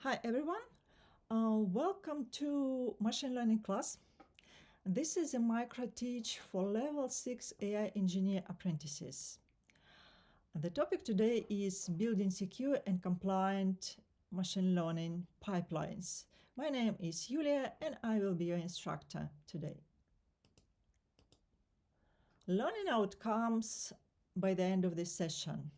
Hi everyone, welcome to machine learning class. This is a micro teach for level 6 AI Engineer Apprentices. The topic today is building secure and compliant machine learning pipelines. My name is Yulia and I will be your instructor today. Learning outcomes by the end of this session.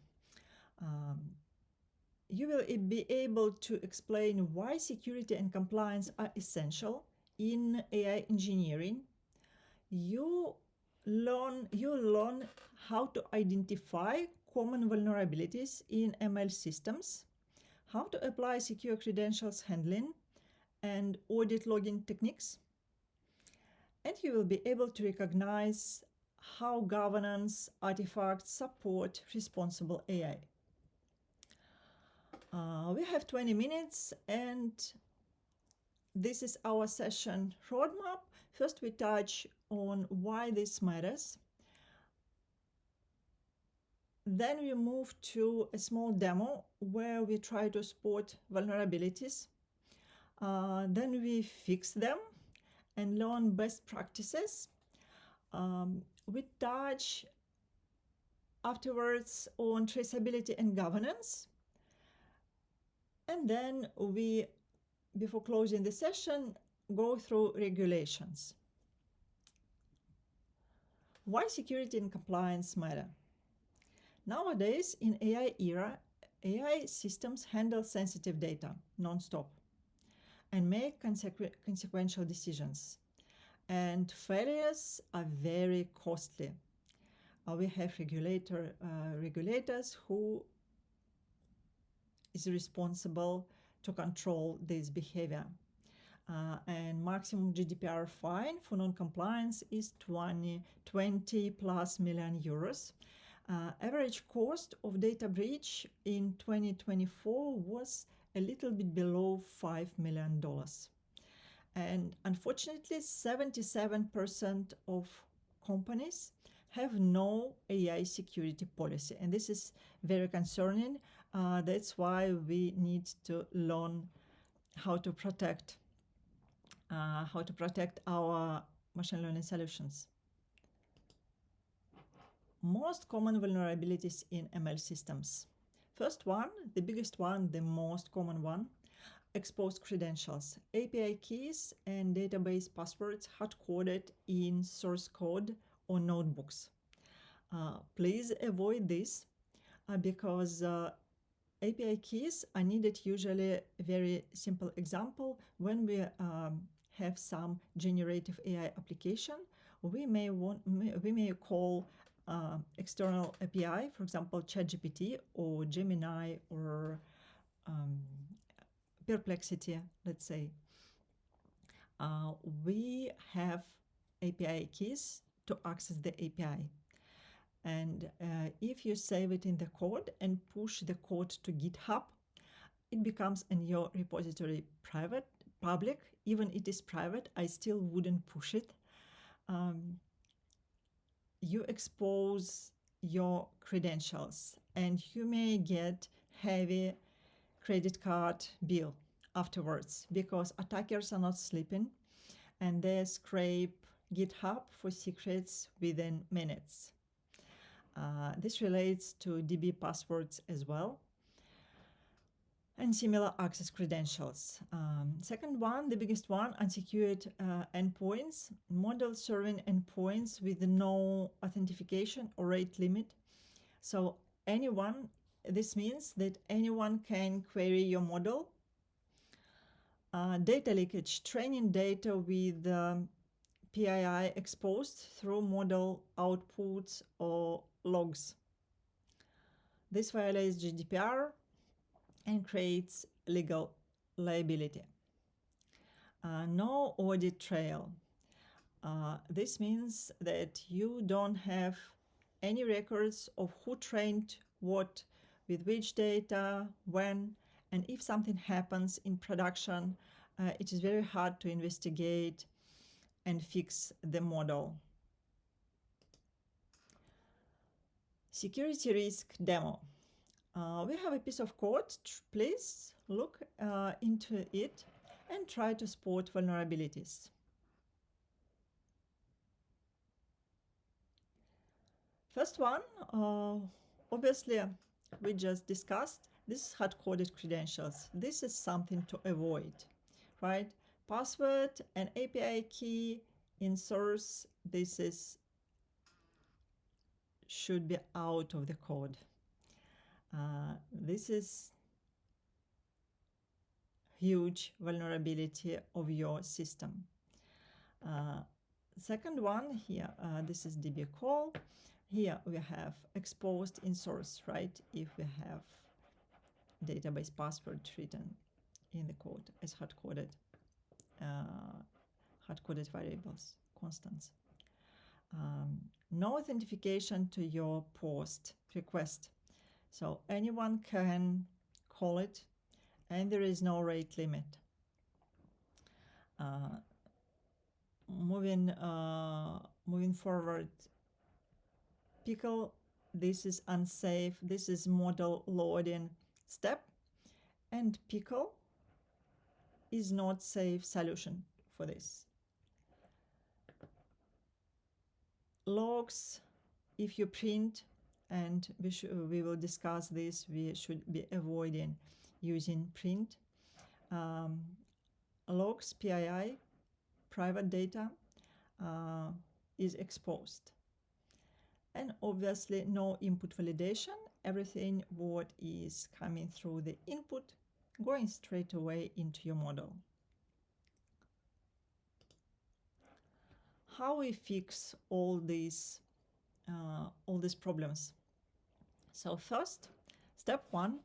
You will be able to explain why security and compliance are essential in AI engineering. You learn how to identify common vulnerabilities in ML systems, how to apply secure credentials handling and audit logging techniques, and you will be able to recognize how governance artifacts support responsible AI. We have 20 minutes and this is our session roadmap. First, we touch on why this matters. Then we move to a small demo where we try to spot vulnerabilities. Then we fix them and learn best practices. We touch afterwards on traceability and governance. And then we, before closing the session, go through regulations. Why security and compliance matter? Nowadays, in AI era, AI systems handle sensitive data non-stop and make consequential decisions. And failures are very costly. We have regulators who is responsible to control this behavior. And maximum GDPR fine for non-compliance is 20 plus million euros. Average cost of data breach in 2024 was a little bit below $5 million. And unfortunately, 77% of companies have no AI security policy. And this is very concerning. That's why we need to learn how to protect our machine learning solutions. Most common vulnerabilities in ML systems. First one, the biggest one, the most common one, exposed credentials, API keys and database passwords hard-coded in source code or notebooks. Please avoid this because API keys are needed usually a very simple example. When we have some generative AI application, we may call external API, for example, ChatGPT or Gemini or Perplexity, let's say. We have API keys to access the API. And if you save it in the code and push the code to GitHub, it becomes in your repository public. Even it is private, I still wouldn't push it. You expose your credentials and you may get heavy credit card bill afterwards because attackers are not sleeping and they scrape GitHub for secrets within minutes. This relates to DB passwords as well and similar access credentials. Second one, the biggest one, unsecured endpoints, model serving endpoints with no authentication or rate limit. So this means that anyone can query your model. Data leakage, training data with PII exposed through model outputs or logs. This violates GDPR and creates legal liability. No audit trail. This means that you don't have any records of who trained what, with which data, when, and if something happens in production, it is very hard to investigate and fix the model. Security risk demo. We have a piece of code. Please look into it and try to spot vulnerabilities. First one, obviously, we just discussed, this is hard-coded credentials. This is something to avoid, right? Password and API key in source, should be out of the code. This is huge vulnerability of your system. Second one here, this is DB call. Here we have exposed in source, right? If we have database password written in the code as hard-coded variables, constants. No authentication to your post request. So anyone can call it, and there is no rate limit. Moving forward, pickle, this is unsafe. This is model loading step, and pickle is not safe solution for this. Logs, if you print, and we will discuss this, we should be avoiding using print. Logs, PII, private data, is exposed. And obviously no input validation. Everything what is coming through the input going straight away into your model. How we fix all these problems? So first, step one,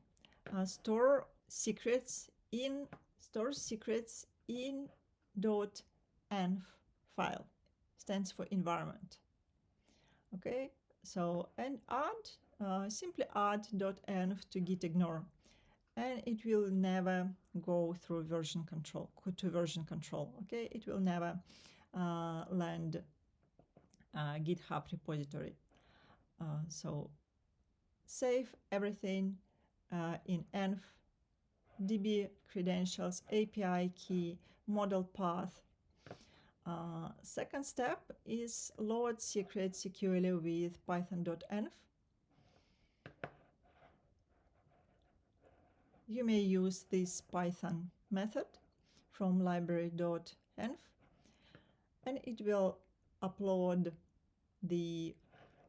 store secrets in .env file. Stands for environment. Okay, so and simply add .env to gitignore, and it will never go through version control. Okay, it will never land GitHub repository. So save everything in env, DB credentials, API key, model path. Second step is load secret securely with python.env. You may use this Python method from library.env, and it will upload the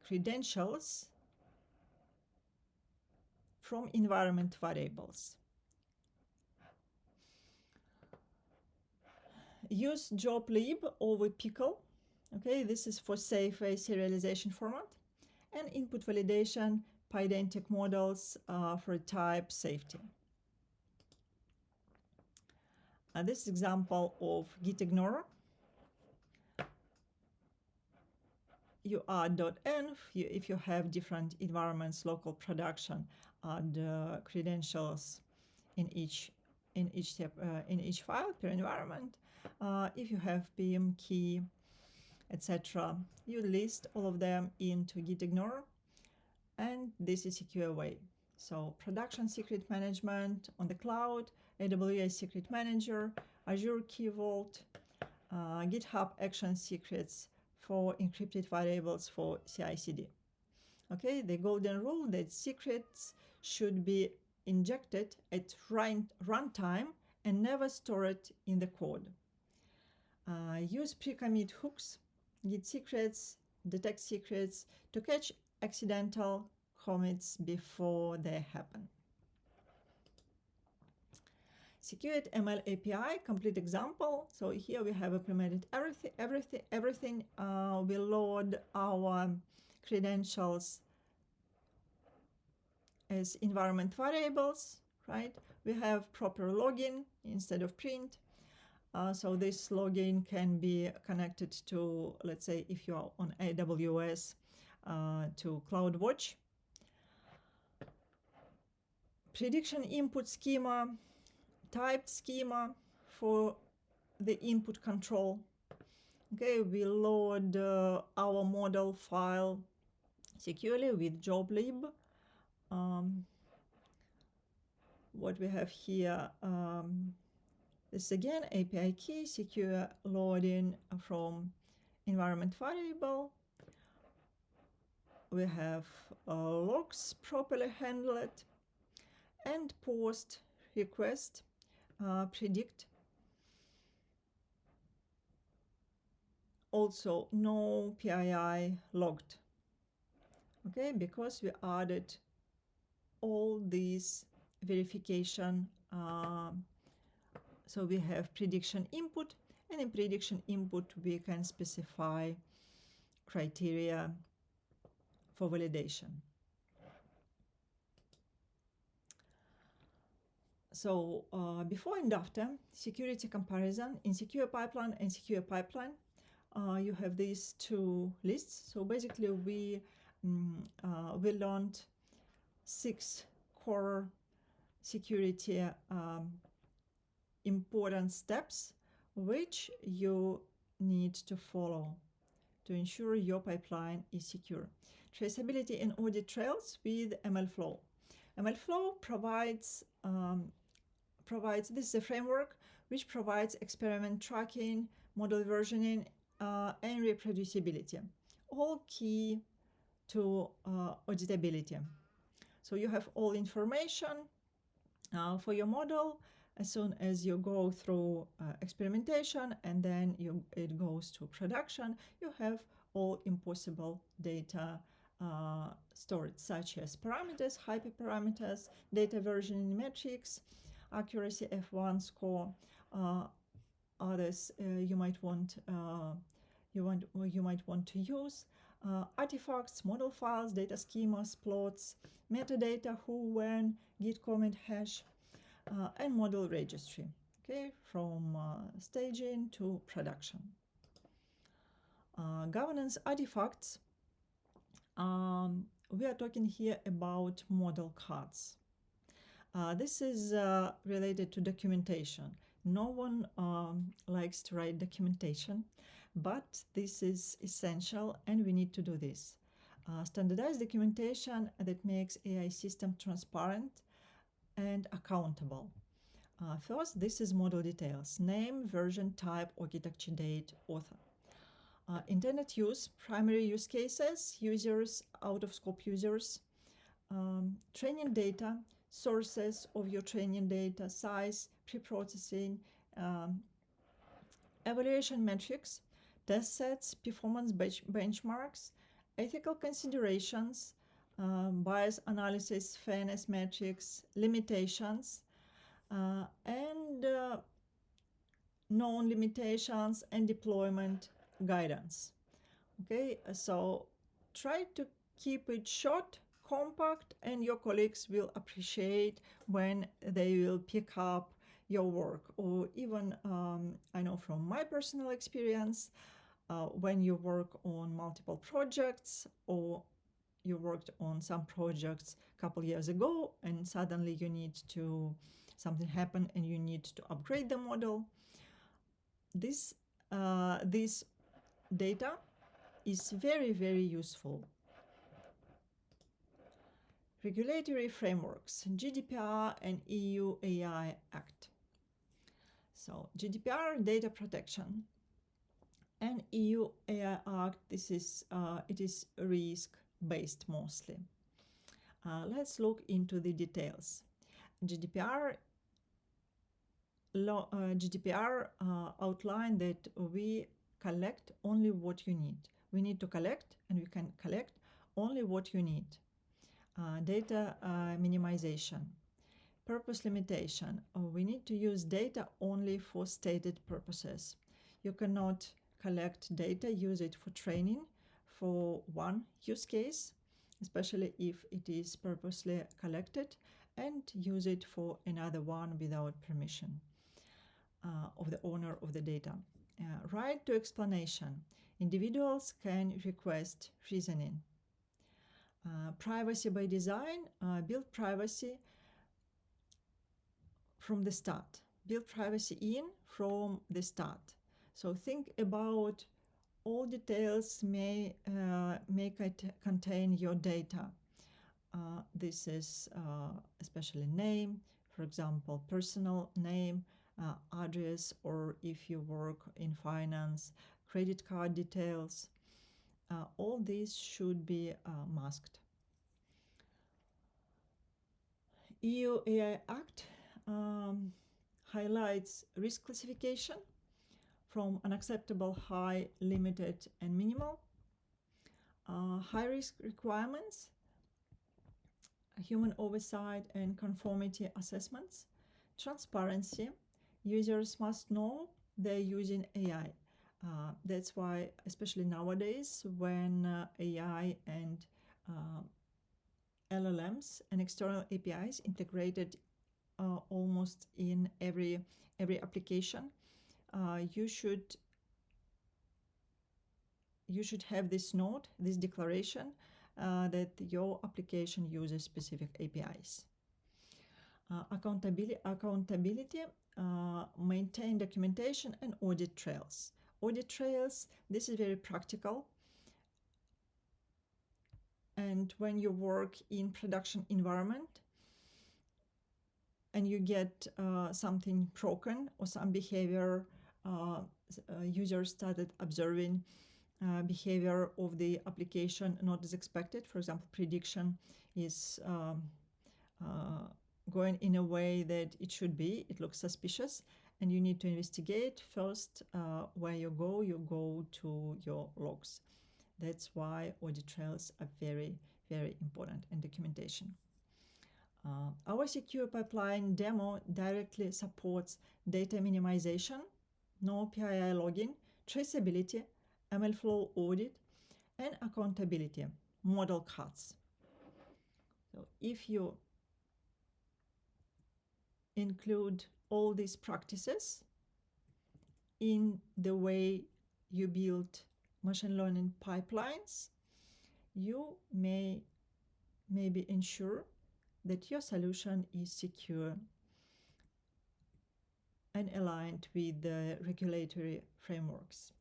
credentials from environment variables. Use joblib over pickle. Okay, this is for safe serialization format, and input validation, pydantic models for type safety. This example of gitignore. You add .env. If you have different environments, local production, add credentials in each step, in each file per environment. If you have PM key, etc., you list all of them into gitignore, and this is secure way. So production secret management on the cloud, AWS Secret Manager, Azure Key Vault, GitHub Action Secrets for encrypted variables for CI/CD. Okay, the golden rule that secrets should be injected at runtime and never stored in the code. Use pre-commit hooks, git secrets, detect secrets to catch accidental commits before they happen. Secured ML API, complete example. So here we have implemented everything. We load our credentials as environment variables, right? We have proper login instead of print. So this login can be connected to, let's say, if you are on AWS, to CloudWatch. Prediction input schema, typed schema for the input control. Okay, we load our model file securely with joblib. what we have here, this again, API key, secure loading from environment variable. We have logs properly handled, and post request predict. Also, no PII logged. Okay, because we added all these verification. So we have prediction input, and in prediction input we can specify criteria for validation. So before and after security comparison in secure pipeline and secure pipeline, you have these two lists. So basically we learned 6 core security important steps which you need to follow to ensure your pipeline is secure. Traceability and audit trails with MLflow. MLflow provides this is a framework which provides experiment tracking, model versioning, and reproducibility, all key to auditability. So you have all information for your model as soon as you go through experimentation, and then it goes to production. You have all impossible data stored, such as parameters, hyperparameters, data versioning metrics, accuracy F1 score, others you might want to use, artifacts, model files, data schemas, plots, metadata, who, when, git comment hash, and model registry. Okay, from staging to production. Governance artifacts. We are talking here about model cards. This is related to documentation. No one likes to write documentation, but this is essential and we need to do this. Standardized documentation that makes AI system transparent and accountable. First, this is model details: name, version, type, architecture, date, author. Intended use, primary use cases, users, out-of-scope users, training data, sources of your training data, size, pre-processing, evaluation metrics, test sets, performance benchmarks, ethical considerations, bias analysis, fairness metrics, limitations, and known limitations and deployment guidance. Okay, so try to keep it short, compact, and your colleagues will appreciate when they will pick up your work. Or even I know from my personal experience, when you work on multiple projects, or you worked on some projects a couple years ago and suddenly you need to, something happened and you need to upgrade the model, this data is very, very useful. Regulatory frameworks, GDPR and EU AI Act. So GDPR, data protection, and EU AI Act, this is it is risk-based mostly. Let's look into the details. GDPR outline that we collect only what you need. We need to collect, and we can collect only what you need. Data minimization. Purpose limitation. We need to use data only for stated purposes. You cannot collect data, use it for training for one use case, especially if it is purposely collected, and use it for another one without permission of the owner of the data. Right to explanation. Individuals can request reasoning. Privacy by design. Build privacy from the start. Build privacy in from the start. So think about all details may contain your data. This is especially name, for example, personal name, address, or if you work in finance, credit card details. All these should be masked. EU AI Act highlights risk classification from unacceptable, high, limited, and minimal. High risk requirements, human oversight and conformity assessments, transparency. Users must know they're using AI. That's why, especially nowadays, when AI and LLMs and external APIs integrated almost in every application, you should have this note, this declaration that your application uses specific APIs. Accountability, maintain documentation and audit trails. Audit trails, this is very practical. And when you work in production environment and you get something broken or some behavior, users started observing behavior of the application not as expected. For example, prediction is going in a way that it should be. It looks suspicious, and you need to investigate first. Where you go to your logs. That's why audit trails are very, very important in documentation. Our secure pipeline demo directly supports data minimization, no PII login, traceability, MLflow audit, and accountability, model cards. So if you include all these practices in the way you build machine learning pipelines, you may maybe ensure that your solution is secure and aligned with the regulatory frameworks.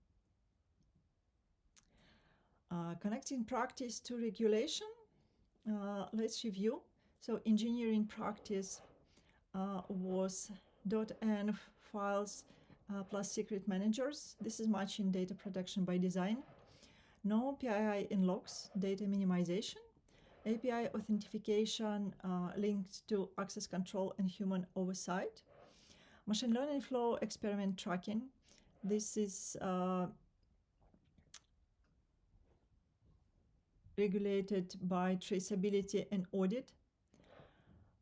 Connecting practice to regulation, let's review. So engineering practice was .env files plus secret managers. This is matching data protection by design. No PII in logs, data minimization. API authentication linked to access control and human oversight. Machine learning flow experiment tracking. This is regulated by traceability and audit.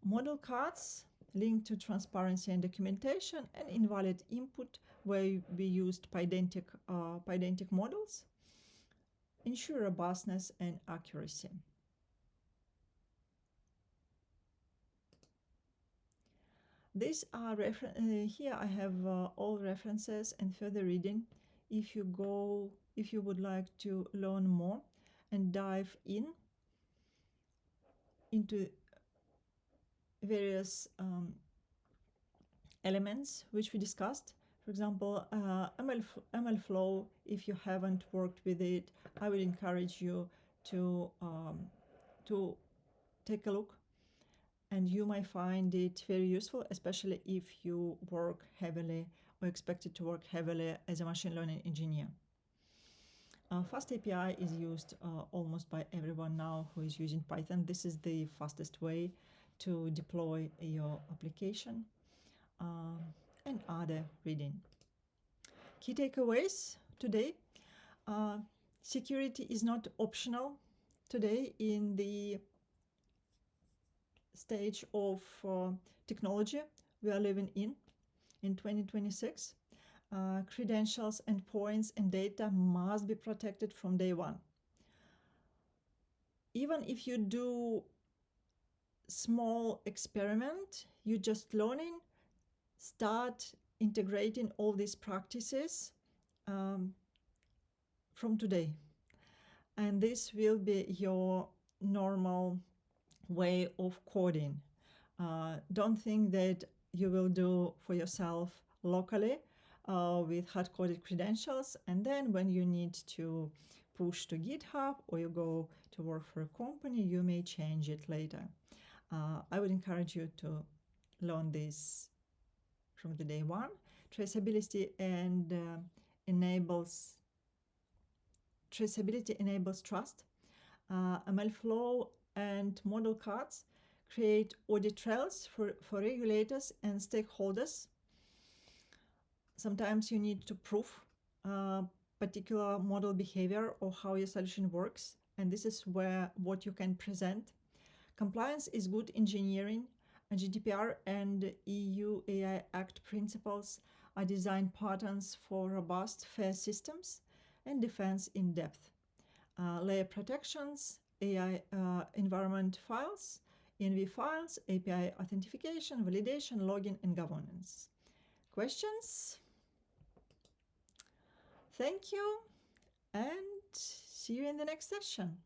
Model cards linked to transparency and documentation, and invalid input where we used pydantic models. Ensure robustness and accuracy. These are here I have all references and further reading. If you would like to learn more and dive into various elements which we discussed. For example, MLflow, if you haven't worked with it, I would encourage you to take a look, and you might find it very useful, especially if you work heavily or expected to work heavily as a machine learning engineer. Fast API is used almost by everyone now who is using Python. This is the fastest way to deploy your application, and other reading. Key takeaways today. Security is not optional today in the stage of technology we are living in 2026. Credentials, endpoints, and data must be protected from day one. Even if you do small experiment, you're just learning, start integrating all these practices from today. And this will be your normal way of coding. Don't think that you will do for yourself locally with hard-coded credentials, and then when you need to push to GitHub or you go to work for a company, you may change it later. I would encourage you to learned this from the day one. Traceability and enables trust. MLflow and model cards create audit trails for regulators and stakeholders. Sometimes you need to prove particular model behavior or how your solution works, and this is where what you can present. Compliance is good engineering. GDPR and EU AI Act principles are design patterns for robust, fair systems and defense in depth. Layer protections, AI environment files, ENV files, API authentication, validation, login, and governance. Questions? Thank you, and see you in the next session.